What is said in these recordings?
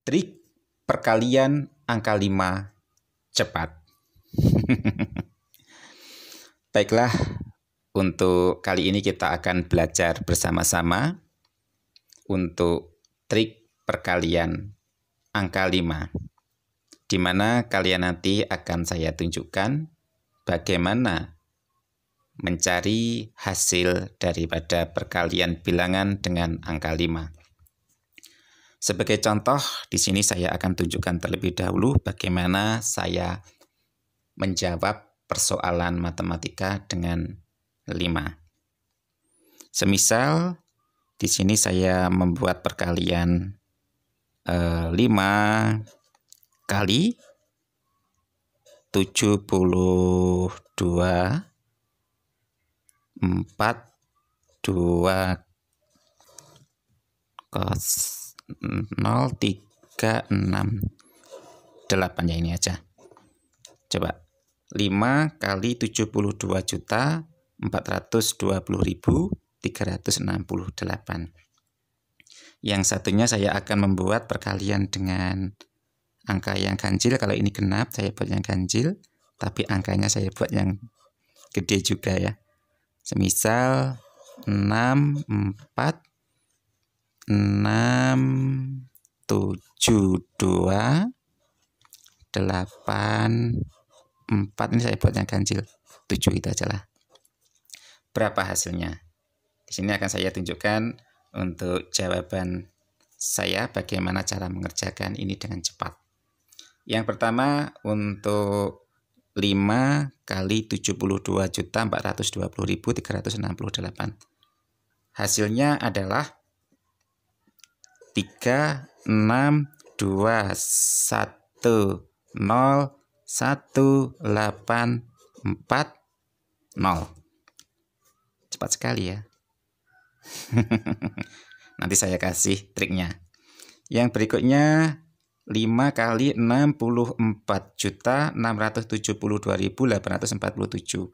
Trik perkalian angka 5 cepat. Baiklah, untuk kali ini kita akan belajar bersama-sama untuk trik perkalian angka 5, di mana kalian nanti akan saya tunjukkan bagaimana mencari hasil daripada perkalian bilangan dengan angka 5. Sebagai contoh, di sini saya akan tunjukkan terlebih dahulu bagaimana saya menjawab persoalan matematika dengan 5. Semisal di sini saya membuat perkalian 5 kali 72 4 2 0 3 6 8 ya, ini aja. Coba 5 kali 72.420.368. Yang satunya saya akan membuat perkalian dengan angka yang ganjil. Kalau ini genap saya buat yang ganjil, tapi angkanya saya buat yang gede juga ya. Semisal 6 4 6 7 2 8 4, ini saya buat yang ganjil 7, itu aja lah. Berapa hasilnya? Di sini akan saya tunjukkan untuk jawaban saya bagaimana cara mengerjakan ini dengan cepat. Yang pertama untuk 5 kali 72.420.368. Hasilnya adalah 3, 6, 2, 1, 0, 1, 8, 4, 0. Cepat sekali ya. Nanti saya kasih triknya. Yang berikutnya 5 kali 64.672.847.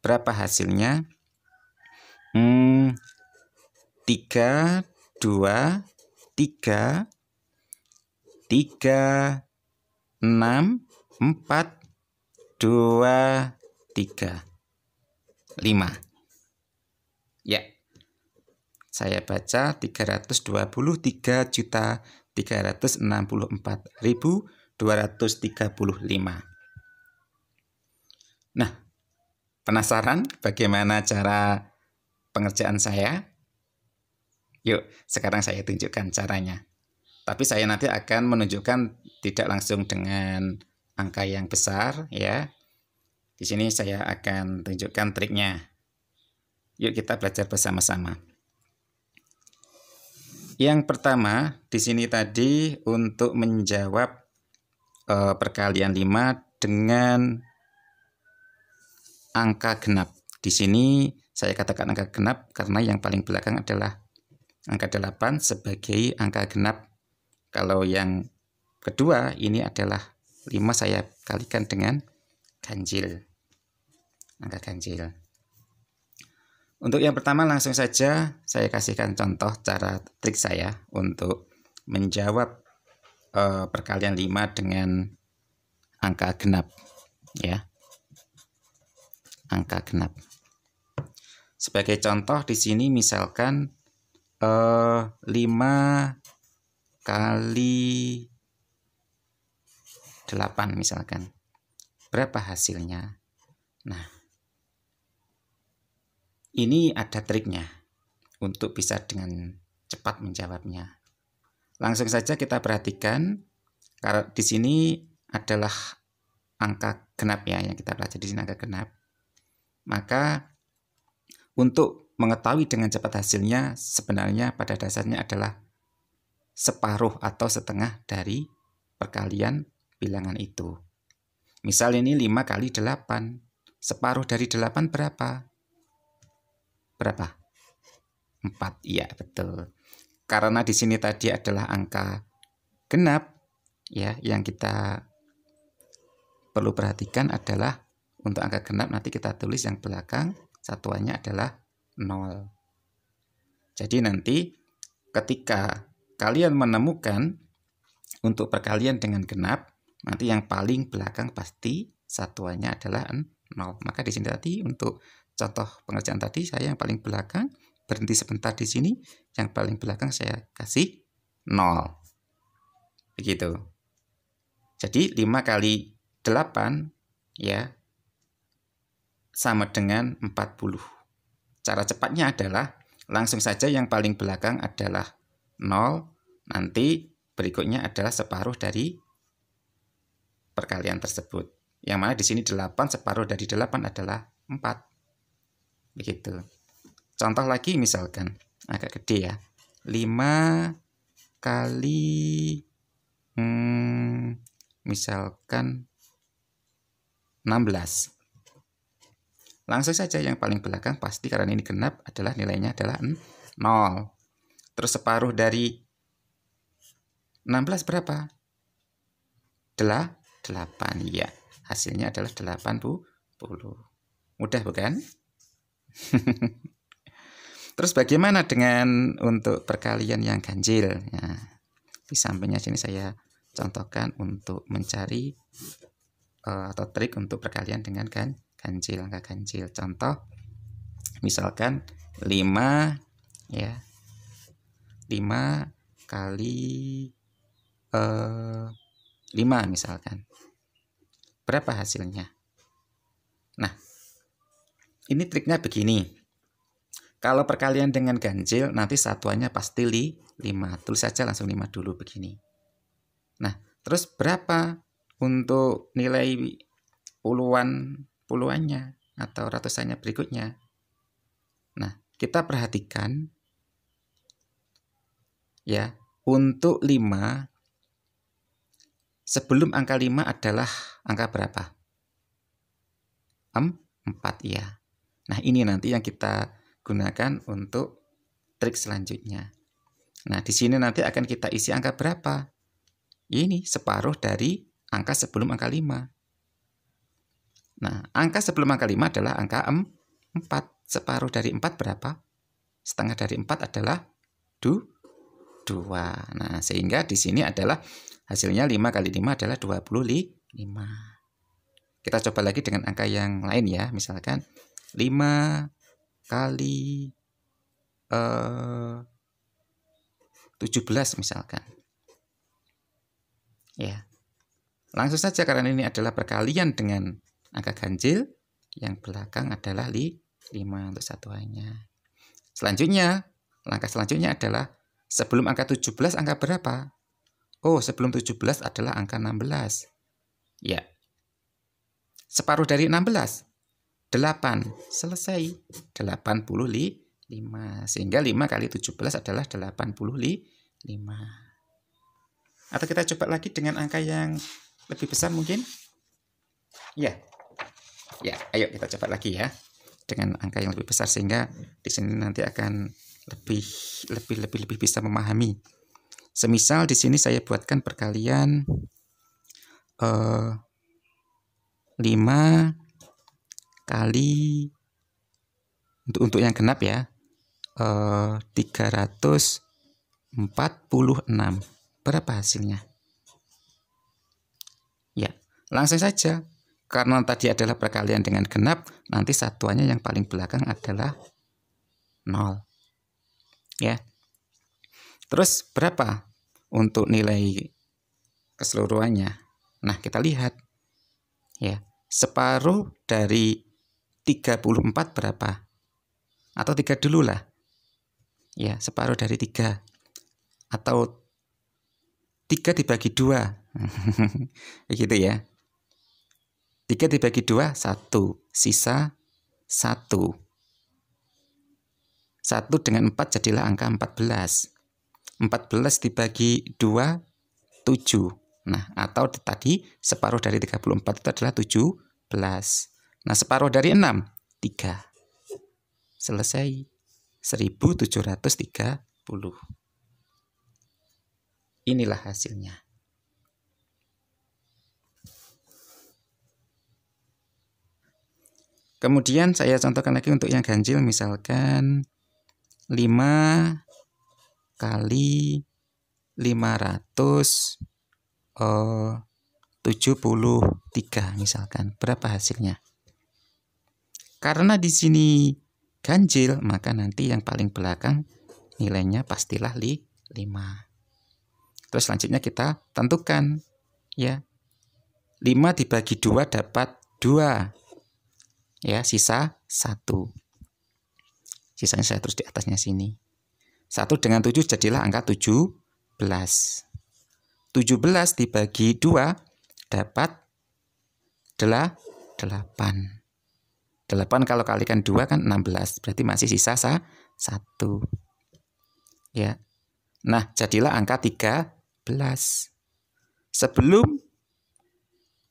Berapa hasilnya? 3, 2, 3, 3, 6, 4, 2, 3, 5. Ya, saya baca 323.364.235. Nah, penasaran bagaimana cara pengerjaan saya? Yuk, sekarang saya tunjukkan caranya. Tapi saya nanti akan menunjukkan tidak langsung dengan angka yang besar ya. Di sini saya akan tunjukkan triknya. Yuk kita belajar bersama-sama. Yang pertama, di sini tadi untuk menjawab perkalian 5 dengan angka genap. Di sini saya katakan angka genap karena yang paling belakang adalah angka 8 sebagai angka genap. Kalau yang kedua ini adalah 5 saya kalikan dengan ganjil. Angka ganjil. Untuk yang pertama langsung saja saya kasihkan contoh cara trik saya untuk menjawab perkalian 5 dengan angka genap ya. Angka genap. Sebagai contoh di sini misalkan 5 kali 8 misalkan. Berapa hasilnya? Nah, ini ada triknya untuk bisa dengan cepat menjawabnya. Langsung saja kita perhatikan, karena di sini adalah angka genap ya, yang kita pelajari di sini angka genap. Maka untuk mengetahui dengan cepat hasilnya sebenarnya pada dasarnya adalah separuh atau setengah dari perkalian bilangan itu. Misal ini 5 kali 8. Separuh dari 8 berapa? Berapa? 4. Iya, betul. Karena di sini tadi adalah angka genap ya, yang kita perlu perhatikan adalah untuk angka genap nanti kita tulis yang belakang satuannya adalah 0. Jadi nanti ketika kalian menemukan untuk perkalian dengan genap, nanti yang paling belakang pasti satuannya adalah 0. Maka di sini tadi untuk contoh pengerjaan tadi saya yang paling belakang berhenti sebentar di sini, yang paling belakang saya kasih 0. Begitu. Jadi 5 kali 8 ya sama dengan 40. Cara cepatnya adalah langsung saja yang paling belakang adalah 0, nanti berikutnya adalah separuh dari perkalian tersebut. Yang mana di sini 8, separuh dari 8 adalah 4. Begitu. Contoh lagi misalkan, agak gede ya. 5 kali misalkan 16. Langsung saja yang paling belakang pasti karena ini genap adalah nilainya adalah 0. Terus separuh dari 16 berapa? 8 ya. Hasilnya adalah 80. Mudah bukan? Terus bagaimana dengan untuk perkalian yang ganjil? Nah, di sampingnya sini saya contohkan untuk mencari atau trik untuk perkalian dengan ganjil, angka ganjil. Contoh misalkan 5 ya. 5 kali 5 misalkan. Berapa hasilnya? Nah, ini triknya begini. Kalau perkalian dengan ganjil nanti satuannya pasti 5. Tulis saja langsung 5 dulu begini. Nah, terus berapa untuk nilai puluhannya atau ratusannya berikutnya? Nah, kita perhatikan ya, untuk 5 sebelum angka 5 adalah angka berapa? 4 ya. Nah, ini nanti yang kita gunakan untuk trik selanjutnya. Nah, di sini nanti akan kita isi angka berapa? Ini separuh dari angka sebelum angka 5. Nah, angka sebelum angka 5 adalah angka 4. Separuh dari 4 berapa? Setengah dari 4 adalah 2. Nah, sehingga di sini adalah hasilnya 5 kali 5 adalah 25. Kita coba lagi dengan angka yang lain ya. Misalkan 5 kali 17 misalkan. Ya. Langsung saja karena ini adalah perkalian dengan angka ganjil, yang belakang adalah 5 untuk satuannya. Selanjutnya, langkah selanjutnya adalah sebelum angka 17 angka berapa? Oh, sebelum 17 adalah angka 16. Ya. Separuh dari 16. 8. Selesai. 85. Sehingga 5 kali 17 adalah 85. Atau kita coba lagi dengan angka yang lebih besar mungkin? Ya. Ya, ayo kita coba lagi ya. Dengan angka yang lebih besar sehingga di sini nanti akan lebih bisa memahami. Semisal di sini saya buatkan perkalian 5 kali untuk yang genap ya 346. Berapa hasilnya? Ya, langsung saja. Karena tadi adalah perkalian dengan genap, nanti satuannya yang paling belakang adalah 0. Ya. Terus berapa untuk nilai keseluruhannya? Nah, kita lihat. Ya, separuh dari 34 berapa? Atau 3 dulu lah. Ya, separuh dari 3. Atau 3 dibagi 2. Begitu ya. 3 dibagi 2, 1. Sisa 1. 1 dengan 4 jadilah angka 14. 14 dibagi 2, 7. Nah, atau tadi separuh dari 34 itu adalah 17. Nah, separuh dari 6, 3. Selesai. 1730. Inilah hasilnya. Kemudian saya contohkan lagi untuk yang ganjil, misalkan 5 kali 500 73 misalkan. Berapa hasilnya? Karena di sini ganjil, maka nanti yang paling belakang nilainya pastilah 5. Terus selanjutnya kita tentukan ya. 5 dibagi 2 dapat 2. Ya, sisa 1. Sisanya saya terus di atasnya sini. 1 dengan 7 jadilah angka 17. 17 dibagi 2 dapat 8. 8 kalau kalikan 2 kan 16, berarti masih sisa 1. Ya. Nah, jadilah angka 13. Sebelum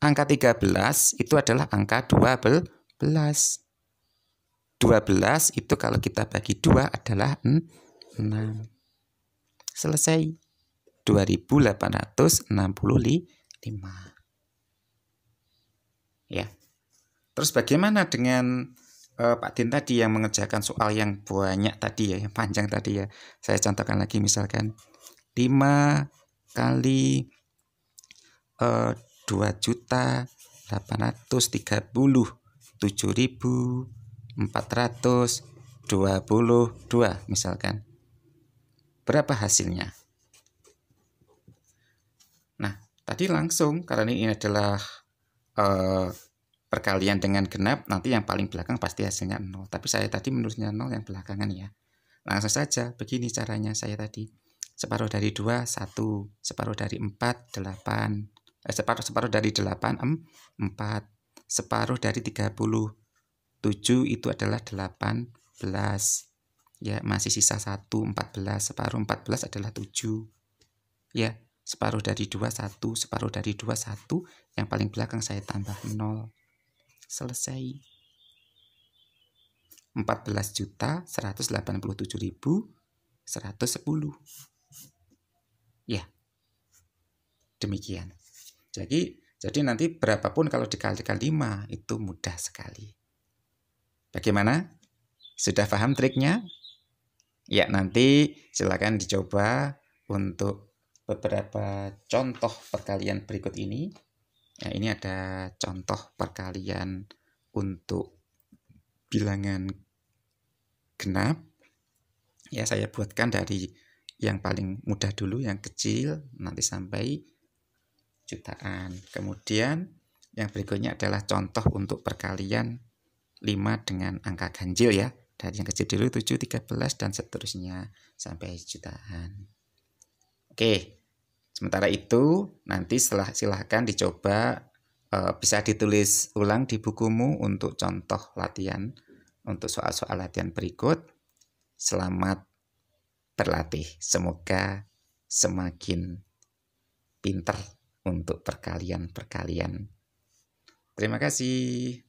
angka 13 itu adalah angka 12. 12 itu kalau kita bagi 2 adalah 6. Selesai. 2865. Ya. Terus bagaimana dengan Pak Din tadi yang mengerjakan soal yang banyak tadi ya, yang panjang tadi ya. Saya contohkan lagi misalkan 5 kali 2.837.422 misalkan. Berapa hasilnya? Nah, tadi langsung karena ini adalah perkalian dengan genap, nanti yang paling belakang pasti hasilnya 0. Tapi saya tadi menulisnya 0 yang belakangan ya. Langsung saja, begini caranya saya tadi. Separuh dari 2, 1. Separuh dari 4, 8. Separuh dari 8, 4. Separuh dari 30. 7 itu adalah 18. Ya, masih sisa 1, 14. Separuh 14 adalah 7. Ya, separuh dari 2, 1. Separuh dari 2, 1. Yang paling belakang saya tambah 0. Selesai. 14.187.110. Ya. Demikian. Jadi nanti berapapun kalau dikalikan 5 itu mudah sekali. Bagaimana? Sudah paham triknya? Ya, nanti silakan dicoba untuk beberapa contoh perkalian berikut ini. Nah, ini ada contoh perkalian untuk bilangan genap. Ya, saya buatkan dari yang paling mudah dulu, yang kecil, nanti sampai jutaan. Kemudian yang berikutnya adalah contoh untuk perkalian 5 dengan angka ganjil ya. Dari yang kecil dulu 7, 13, dan seterusnya sampai jutaan. Oke. Sementara itu, nanti silahkan dicoba, bisa ditulis ulang di bukumu untuk contoh latihan, untuk soal-soal latihan berikut. Selamat berlatih. Semoga semakin pintar untuk perkalian-perkalian. Terima kasih.